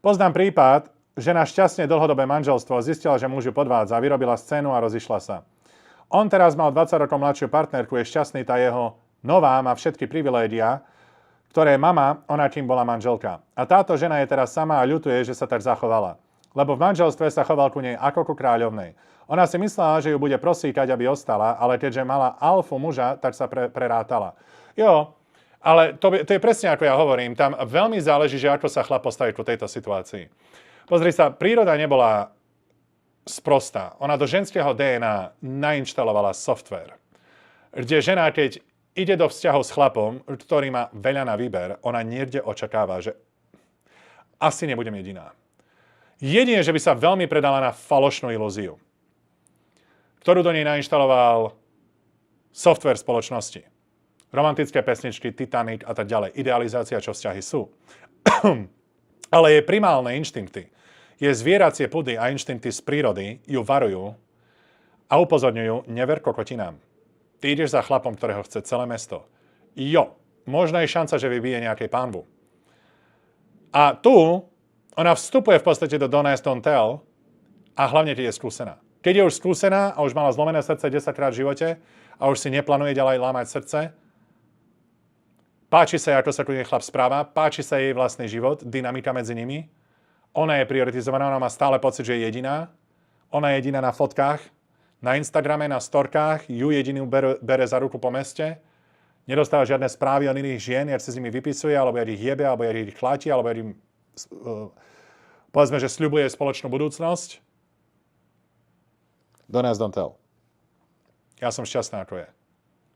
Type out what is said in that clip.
Poznám prípad, žena šťastne dlhodobé manželstvo zistila, že muž ju podvádza, vyrobila scénu a rozišla sa. On teraz mal 20 rokov mladšiu partnerku, je šťastný, tá jeho nová má všetky privilégia, ktoré mama, ona kým bola manželka. A táto žena je teraz sama a ľutuje, že sa tak zachovala. Lebo v manželstve sa choval ku nej ako ku kráľovnej. Ona si myslela, že ju bude prosíkať, aby ostala, ale keďže mala alfu muža, tak sa prerátala. Jo, ale to je presne ako ja hovorím. Tam veľmi záleží, že ako sa chlap postaví ku tejto situácii. Pozri sa, príroda nebola sprostá. Ona do ženského DNA nainštalovala software, kde žena, keď ide do vzťahov s chlapom, ktorý má veľa na výber, ona niekde očakáva, že asi nebudem jediná. Jedine, že by sa veľmi predala na falošnú ilúziu, ktorú do nej nainštaloval software spoločnosti. Romantické pesničky, Titanic a tak ďalej. Idealizácia, čo vzťahy sú. Ale jej primálne inštinkty, jej zvieracie pudy a inštinkty z prírody ju varujú a upozorňujú, never kokotinám. Ty ideš za chlapom, ktorého chce celé mesto. Jo, možno je šanca, že vybije nejakej pánvu. A tu ona vstupuje v podstate do Don't Ask, Don't Tell a hlavne keď je skúsená. Keď je už skúsená a už mala zlomené srdce 10 krát v živote a už si neplánuje ďalej lámať srdce, páči sa jej, ako sa ku nej chlap správa, páči sa jej vlastný život, dynamika medzi nimi, ona je prioritizovaná, ona má stále pocit, že je jediná, ona je jediná na fotkách, na Instagrame, na storkách, ju jedinú bere za ruku po meste, nedostáva žiadne správy od iných žien, jak si s nimi vypisuje, alebo jak ich jebe, alebo jak ich chláti, alebo jak im, povedzme, že sľubuje spoločnú budúcnosť. Don't Ask, Don't Tell. Ja som šťastná, ako je.